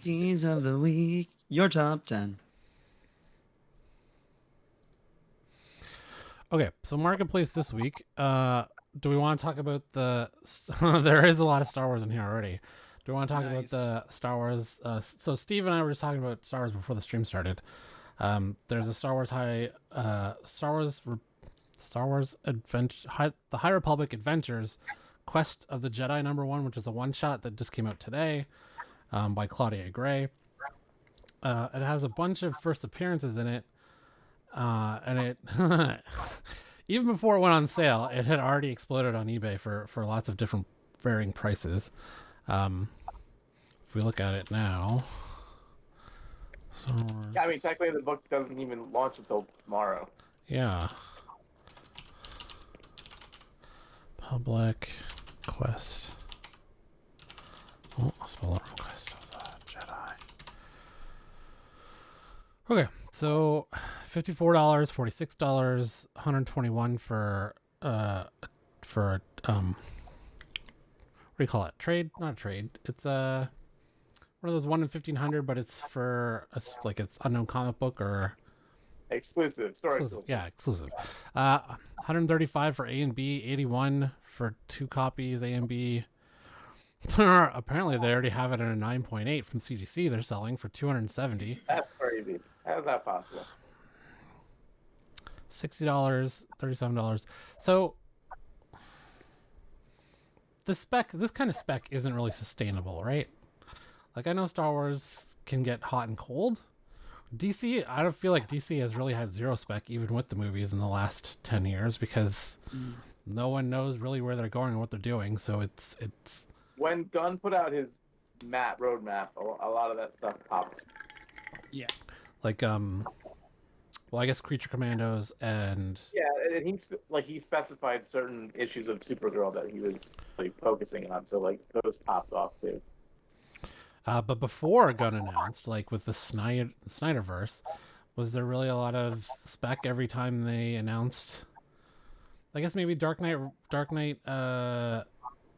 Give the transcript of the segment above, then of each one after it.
Keys of the week. Your top 10. Okay, so marketplace this week. Do we want to talk about the? There is a lot of Star Wars in here already. Do we want to talk about the Star Wars? So Steve and I were just talking about Star Wars before the stream started. There's a Star Wars the High Republic Adventures, Quest of the Jedi #1, which is a one shot that just came out today, by Claudia Gray. It has a bunch of first appearances in it. And it even before it went on sale, it had already exploded on eBay for lots of different varying prices. If we look at it now, yeah, I mean, technically the book doesn't even launch until tomorrow. Yeah. Public Quest. Oh, I'll spell it wrong. Quest of the Jedi. Okay, so $54, $46, $121 for what do you call it? Trade? Not a trade. It's one of those 1 in 1,500, but it's for it's unknown comic book or exclusive. Yeah, exclusive. 135 for A and B, 81 for 2 copies A and B. Apparently they already have it at a 9.8 from CGC. They're selling for $270. That's crazy. How is that possible? $60, $37. So this kind of spec isn't really sustainable, right? Like, I know Star Wars can get hot and cold. DC, I don't feel like DC has really had zero spec even with the movies in the last 10 years because no one knows really where they're going and what they're doing. So it's when Gunn put out his roadmap, a lot of that stuff popped. Yeah. Like, well, I guess Creature Commandos and... Yeah, and he specified certain issues of Supergirl that he was focusing on, so those popped off too. But before Gunn announced, with the Snyderverse, was there really a lot of spec every time they announced? I guess maybe Dark Knight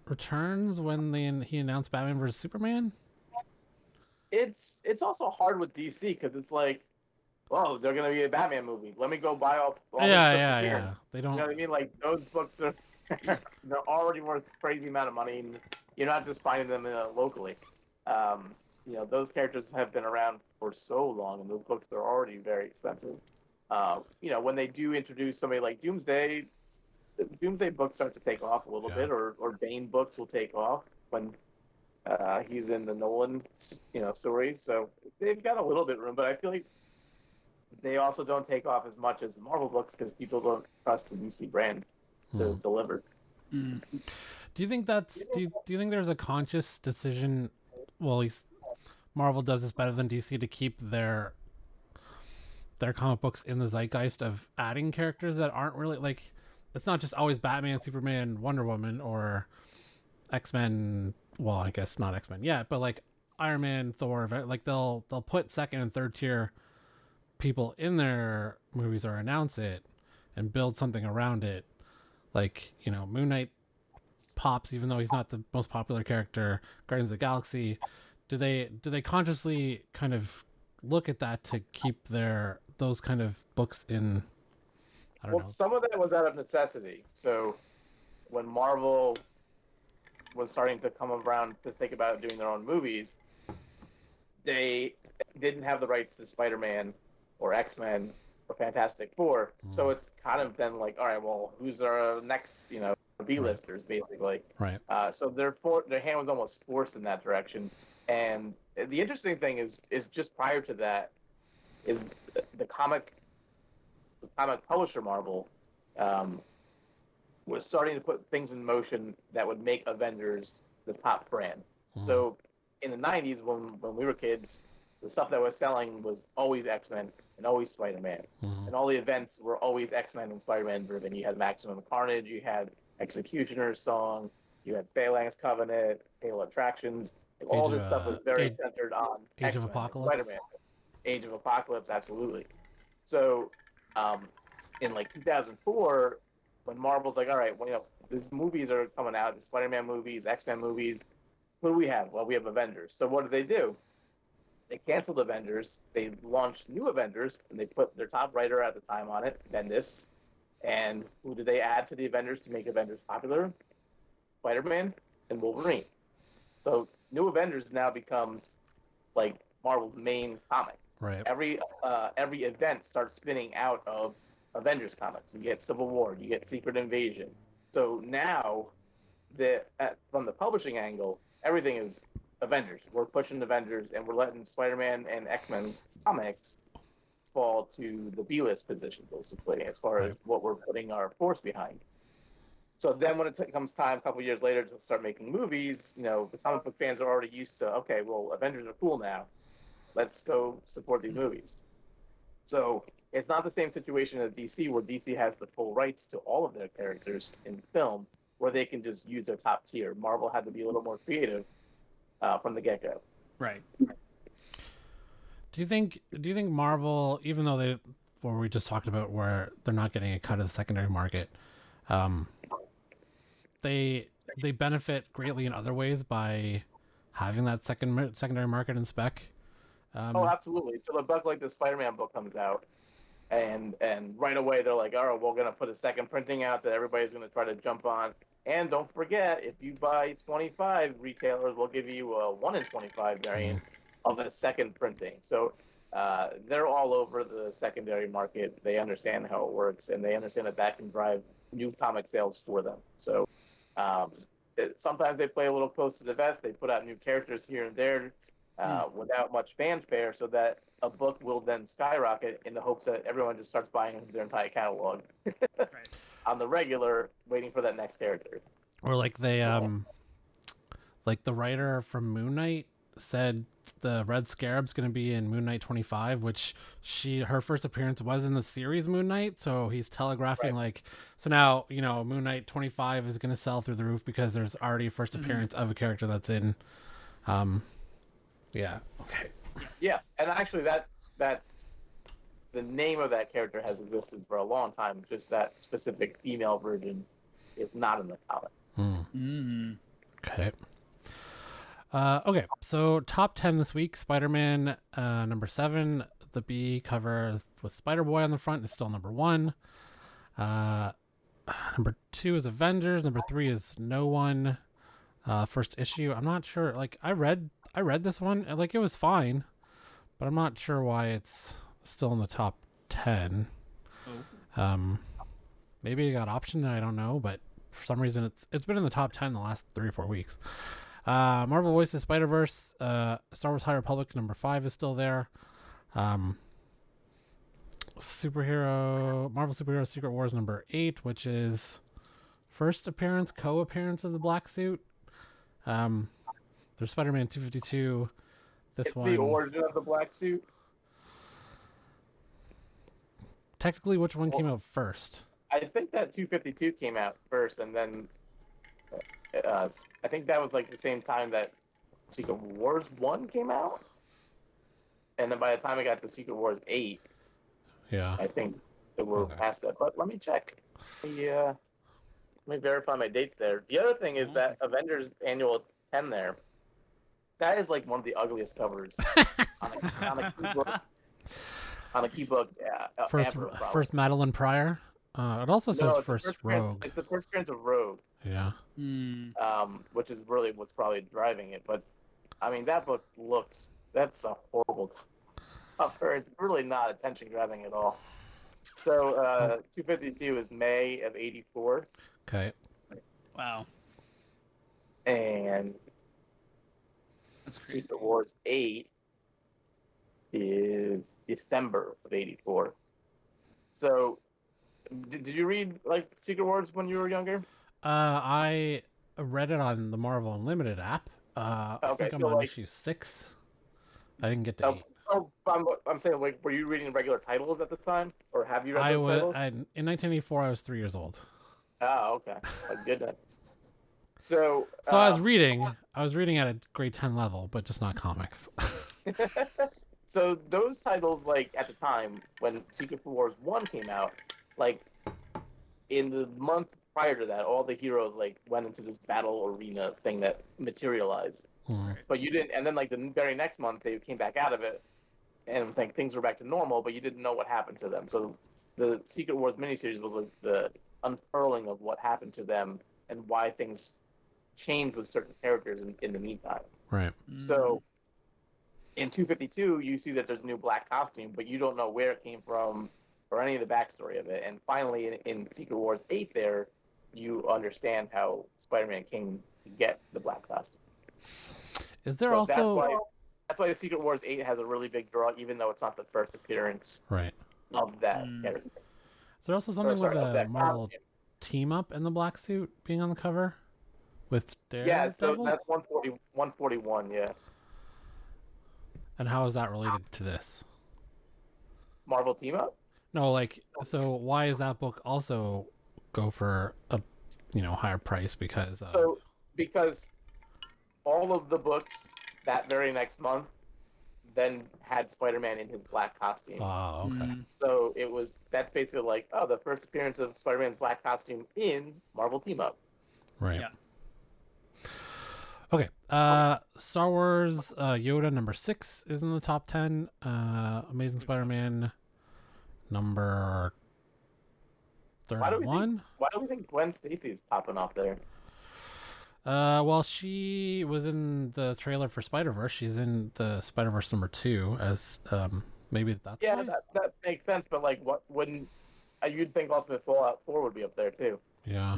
Returns when he announced Batman vs Superman. It's also hard with DC because it's like, well, they're gonna be a Batman movie. Let me go buy all yeah. They don't. You know what I mean? Like, those books are they're already worth a crazy amount of money, and you're not just finding them locally. Those characters have been around for so long, and those books are already very expensive. When they do introduce somebody like Doomsday, the Doomsday books start to take off a little bit, or Bane books will take off when he's in the Nolan, stories. So they've got a little bit of room, but I feel like they also don't take off as much as Marvel books because people don't trust the DC brand to deliver. Do you think that's? Do you think there's a conscious decision? Well, at least Marvel does this better than DC to keep their comic books in the zeitgeist of adding characters that aren't really it's not just always Batman, Superman, Wonder Woman, or X-Men. Well, I guess not X-Men yet, but Iron Man, Thor. They'll put second and third tier people in their movies or announce it and build something around it. Moon Knight pops even though he's not the most popular character. Guardians of the Galaxy. Do they consciously kind of look at that to keep those kind of books in? I don't know. Some of that was out of necessity. So when Marvel was starting to come around to think about doing their own movies, they didn't have the rights to Spider-Man or X-Men or Fantastic Four. So it's kind of been all right, well, who's our next, B-listers, basically. Right. So their hand was almost forced in that direction. And the interesting thing is just prior to that is the comic publisher Marvel was starting to put things in motion that would make Avengers the top brand. So in the 90s, when we were kids, the stuff that was selling was always X-Men and always Spider-Man. And all the events were always X-Men and Spider-Man driven. You had Maximum Carnage, you had Executioner's Song, you had Phalanx Covenant, Halo Attractions. All this stuff was very centered on Age X-Men of Apocalypse. and Spider-Man. Age of Apocalypse, absolutely. So in 2004, when Marvel's all right, well, these movies are coming out, the Spider-Man movies, X-Men movies. What do we have? Well, we have Avengers. So what do? They canceled Avengers. They launched new Avengers, and they put their top writer at the time on it, Bendis. And who did they add to the Avengers to make Avengers popular? Spider-Man and Wolverine. So New Avengers now becomes like Marvel's main comic. Right. Every event starts spinning out of Avengers comics. You get Civil War, you get Secret Invasion. So now, from the publishing angle, everything is Avengers. We're pushing Avengers, and we're letting Spider-Man and X-Men comics fall to the B-list position, basically, as far as what we're putting our force behind. So then when it comes time, a couple years later, to start making movies, the comic book fans are already used to, okay, well, Avengers are cool now. Let's go support these movies. So it's not the same situation as DC, where DC has the full rights to all of their characters in film, where they can just use their top tier. Marvel had to be a little more creative from the get-go. Right. Do you think Marvel, even though we just talked about where they're not getting a cut of the secondary market, they benefit greatly in other ways by having that secondary market in spec? Oh, absolutely. So a book like the Spider-Man book comes out, and right away they're like, all right, we're going to put a second printing out that everybody's going to try to jump on. And don't forget, if you buy 25 retailers, we'll give you a 1 in 25 variant of a second printing. So they're all over the secondary market. They understand how it works, and they understand that can drive new comic sales for them. So sometimes they play a little close to the vest. They put out new characters here and there without much fanfare, so that a book will then skyrocket in the hopes that everyone just starts buying their entire catalog on the regular, waiting for that next character. Or like they like the writer from Moon Knight said the Red Scarab's going to be in Moon Knight 25, which her first appearance was in the series Moon Knight, so he's telegraphing so now Moon Knight 25 is going to sell through the roof because there's already a first appearance of a character that's in Yeah, and actually that the name of that character has existed for a long time. Just that specific female version is not in the comic. Okay. Okay, so top 10 this week. Spider-Man number 7, the B cover with Spider-Boy on the front is still number 1. Number 2 is Avengers. Number 3 is No One. First issue. I'm not sure. Like I read this one. Like it was fine, but I'm not sure why it's still in the top 10. Maybe it got optioned. I don't know, but for some reason it's been in the top 10 the last 3 or 4 weeks. Marvel Voices Spider-Verse, Star Wars High Republic number 5 is still there. Marvel Superhero Secret Wars number 8, which is first co-appearance of the black suit. There's Spider-Man 252. It's the origin of the black suit. Technically, which one came out first? I think that 252 came out first, and then I think that was like the same time that Secret Wars 1 came out. And then by the time I got to Secret Wars 8, I think that we're past that. But let me check. Let me verify my dates there. The other thing is that Avengers Annual 10 there, that is like one of the ugliest covers on a key book. On a key book, first Madeline Pryor. It also says first Rogue. It's the first appearance of Rogue. Yeah. Which is really what's probably driving it. But I mean, that book that's a horrible cover. It's really not attention grabbing at all. So 252 is May of '84. Okay. Wow. And That's crazy. Secret Wars 8 is December of '84. So, did you read like Secret Wars when you were younger? I read it on the Marvel Unlimited app. I think I'm on issue 6. I didn't get to 8. Oh, I'm saying, like, were you reading regular titles at the time, or have you read those titles? In 1984, I was 3 years old. Oh, okay. Good then. So I was reading at a grade 10 level, but just not comics. So those titles, like, at the time when Secret Wars 1 came out, like, in the month prior to that, all the heroes, like, went into this battle arena thing that materialized. Mm. but you didn't. And then like the very next month, they came back out of it, and like things were back to normal, but you didn't know what happened to them. So the Secret Wars miniseries was like the unfurling of what happened to them and why things changed with certain characters in the meantime. Right. So in 252, you see that there's a new black costume, but you don't know where it came from or any of the backstory of it. And finally, in Secret Wars 8, there you understand how Spider-Man came to get the black costume. Is there So also that's why the Secret Wars 8 has a really big draw, even though it's not the first appearance right? of that character. Is there also something with of a that Marvel costume. team up in the black suit being on the cover with Daredevil? Yeah, so that's 141, yeah. And how is that related to this? Marvel team up? No, like, so why is that book also go for a higher price? Because Because all of the books that very next month then had Spider-Man in his black costume. Oh, okay. So that's basically like, oh, the first appearance of Spider-Man's black costume in Marvel Team Up. Right. Yeah. Okay. Star Wars Yoda number 6 is in the top 10. Amazing Spider-Man number 31. Why do we think Gwen Stacy is popping off there? Well, she was in the trailer for Spider-Verse. She's in the Spider-Verse number 2 as maybe that's why? that makes sense. But like, what wouldn't you'd think Ultimate Fallout 4 would be up there too? Yeah.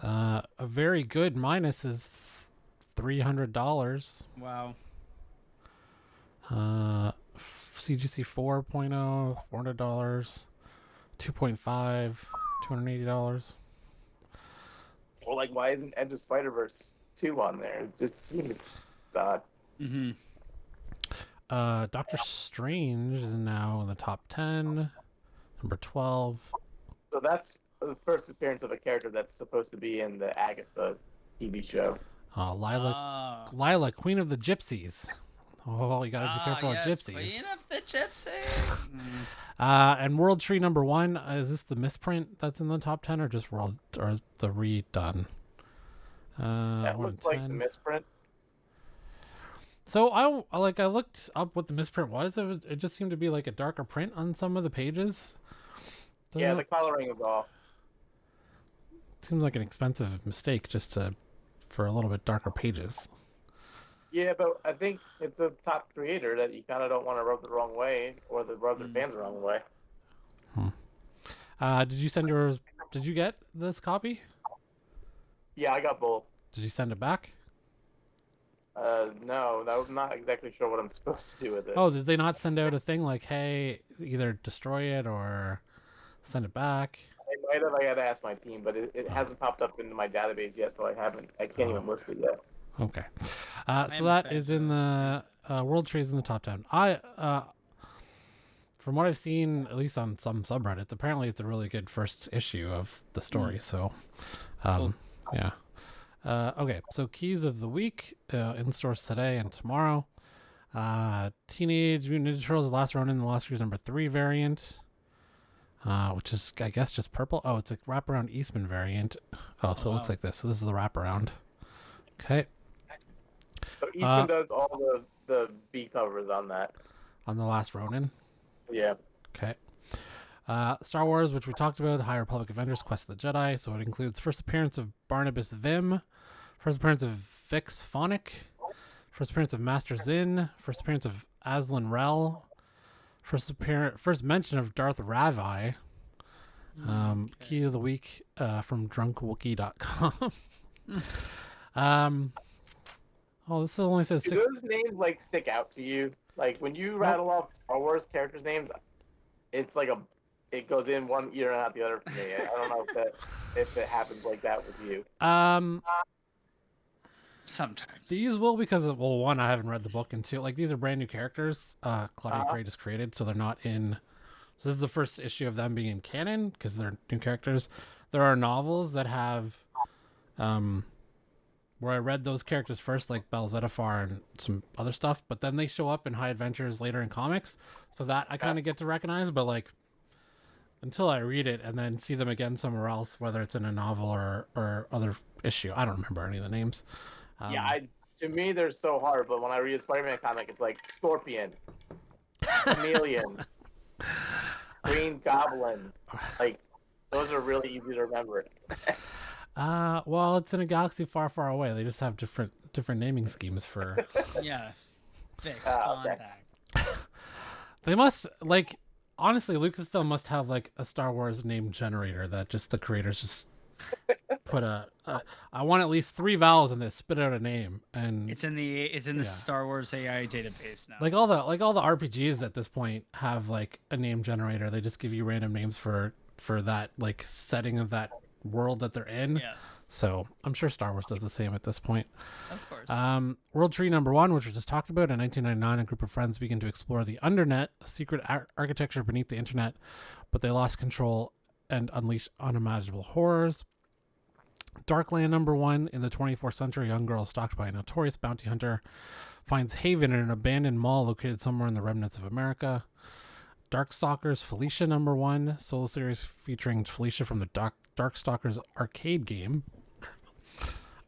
A very good minus is $300. Wow. CGC 4.0 $400. 2.5 $280. Well, like, why isn't Edge of Spider-Verse 2 on there? It just seems odd. Doctor Strange is now in the top 10, number 12. So that's the first appearance of a character that's supposed to be in the Agatha TV show. Lila, Queen of the Gypsies. Oh, you gotta be careful of gypsies. Queen of the Gypsies. And World Tree number 1. Is this the misprint that's in the top 10 or just or the redone? That looks like the misprint. So I looked up what the misprint was. It just seemed to be like a darker print on some of the pages. The coloring is off. Seems like an expensive mistake just for a little bit darker pages. Yeah, but I think it's a top creator that you kind of don't want to rub the wrong way or rub their fans the wrong way. Did you get this copy? Yeah, I got both. Did you send it back? No, I'm not exactly sure what I'm supposed to do with it. Oh, did they not send out a thing like, hey, either destroy it or send it back? I might have. I got to ask my team, but it hasn't popped up into my database yet, so I can't even list it yet. Okay. So that is in the World Tree's in the top 10. From what I've seen, at least on some subreddits, apparently it's a really good first issue of the story. So, Cool. yeah. Okay, so keys of the week in stores today and tomorrow. Teenage Mutant Ninja Turtles: The Last Ronin, the Lost Years number 3 variant, which is, I guess, just purple. Oh, it's a wraparound Eastman variant. Oh, so it looks like this. So this is the wraparound. Okay. So Eastman does all the B covers on that. On the Last Ronin. Yeah. Okay. Star Wars, which we talked about, High Republic Avengers, Quest of the Jedi. So it includes first appearance of Barnabas Vim, first appearance of Vix Phonic, first appearance of Master Zin, first appearance of Aslan Rel, first mention of Darth Ravi. Key of the week from drunkwookie.com. This only says Do 6. those names like stick out to you? Like when you rattle off Star Wars characters' names, it's like it goes in one ear and out the other for me. I don't know if it happens like that with you. Sometimes. These will, because of, well, one, I haven't read the book, and two, like, these are brand new characters Claudia Gray just created, so they're not in. So this is the first issue of them being in canon because they're new characters. There are novels that have where I read those characters first, like Bel Zettifar and some other stuff, but then they show up in High Adventures later in comics, so that I kind of get to recognize, but like until I read it and then see them again somewhere else, whether it's in a novel or other issue, I don't remember any of the names. To me they're so hard, but when I read a Spider-Man comic, it's like Scorpion, Chameleon, Green Goblin. Like those are really easy to remember. Well, it's in a galaxy far, far away. They just have different naming schemes for. Yeah. Fix. Okay. Back. They must honestly, Lucasfilm must have like a Star Wars name generator that just the creators just put I want at least 3 vowels in this, spit out a name, and It's in the Star Wars AI database now. like all the RPGs at this point have like a name generator. They just give you random names for that like setting of that world that they're in. Yeah. So I'm sure Star Wars does the same at this point. Of course. World Tree number 1, which we just talked about, in 1999, a group of friends began to explore the Undernet, a secret architecture beneath the internet, but they lost control and unleashed unimaginable horrors. Darkland number 1, in the 24th century, a young girl stalked by a notorious bounty hunter finds haven in an abandoned mall located somewhere in the remnants of America. Darkstalkers Felicia number 1, solo series featuring Felicia from the Darkstalkers arcade game.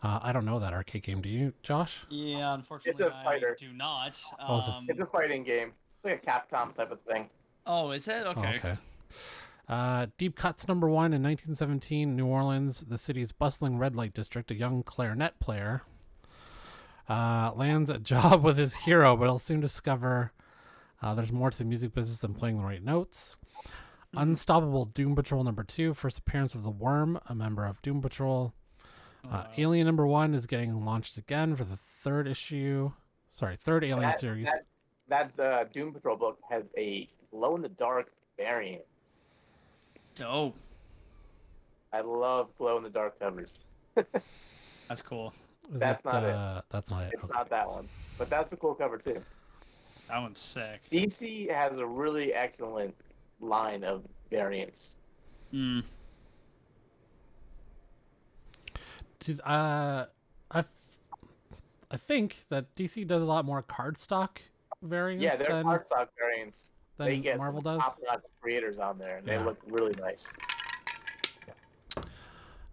I don't know that arcade game. Do you, Josh? Yeah, unfortunately, It's a fighter. I do not. It's a fighting game. It's like a Capcom type of thing. Oh, is it? Okay. Oh, okay. Deep Cuts number 1, in 1917, New Orleans, the city's bustling red light district. A young clarinet player lands a job with his hero, but he'll soon discover there's more to the music business than playing the right notes. Unstoppable Doom Patrol number 2, first appearance of the Worm, a member of Doom Patrol. Alien number 1 is getting launched again for the third Alien series. That Doom Patrol book has a glow-in-the-dark variant. Dope. I love glow-in-the-dark covers. That's cool. That's not it. That's not it. It's Okay. not that one, but that's a cool cover too. That one's sick. DC has a really excellent line of variants. I think that DC does a lot more cardstock variants. Yeah, they're than cardstock variants. They get Marvel some does. top-notch creators on there, and they look really nice.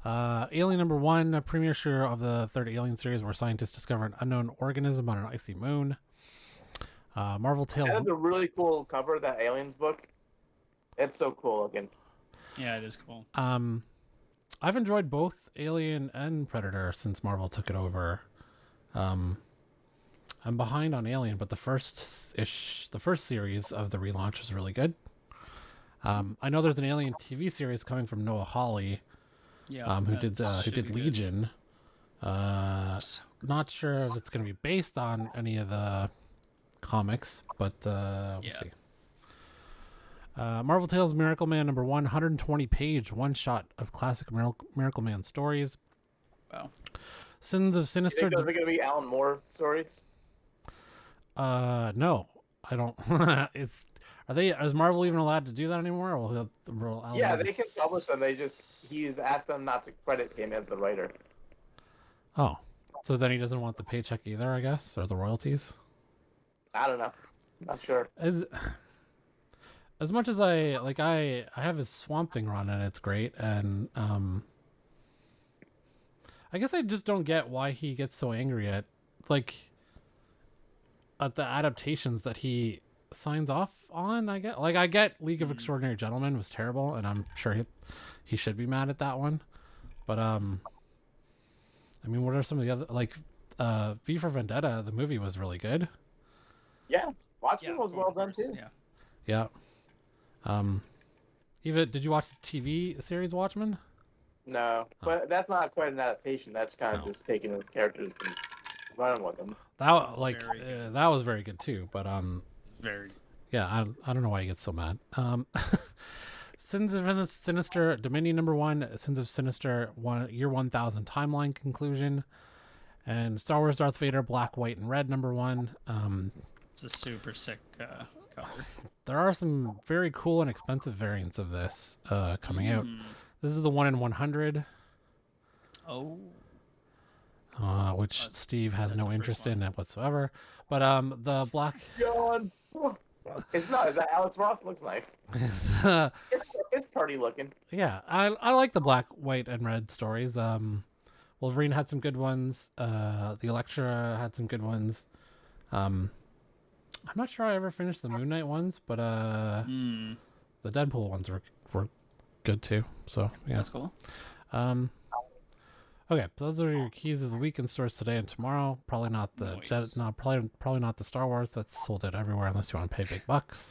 Alien number 1, a premiere of the third Alien series, where scientists discover an unknown organism on an icy moon. Marvel Tales. That's a really cool cover, that Aliens book. It's so cool looking. Yeah, it is cool. I've enjoyed both Alien and Predator since Marvel took it over. I'm behind on Alien, but the first series of the relaunch was really good. I know there's an Alien TV series coming from Noah Hawley, who did Legion. Not sure if it's going to be based on any of the comics, but we'll see. Marvel Tales Miracle Man number 1, 120-page one-shot of classic Miracle Man stories. Wow. Sins of Sinister. Are they going to be Alan Moore stories? No, I don't. Is Marvel even allowed to do that anymore? Or yeah, they can publish them. He's asked them not to credit him as the writer. Oh, so then he doesn't want the paycheck either, I guess, or the royalties. I don't know. Not sure. As much as I have his Swamp Thing run and it's great, and I guess I just don't get why he gets so angry at the adaptations that he signs off on. I get League of Extraordinary Gentlemen was terrible, and I'm sure he should be mad at that one. But I mean, what are some of the other V for Vendetta? The movie was really good. Yeah, Watchmen was well done too. Yeah. Eva, did you watch the TV series Watchmen? No, but that's not quite an adaptation. That's kind of just taking those characters and running with them. That that was very good too. But very. Yeah, I don't know why he gets so mad. Sins of Sinister Dominion number 1, Sins of Sinister year 1000 timeline conclusion, and Star Wars Darth Vader Black, White, and Red number 1. It's a super sick cover. There are some very cool and expensive variants of this coming out. This is the 1 in 100. Oh. Which Steve has no interest in whatsoever. But the black. John. It's not. Is that Alex Ross? Looks nice. It's party looking. Yeah, I like the black, white, and red stories. Wolverine had some good ones. The Elektra had some good ones. I'm not sure I ever finished the Moon Knight ones, but Hmm. the Deadpool ones were good too. So yeah, That's cool. Okay, so those are your keys of the week in stores today and tomorrow. Probably not the Nice. probably not the Star Wars. That's sold out everywhere unless you want to pay big bucks.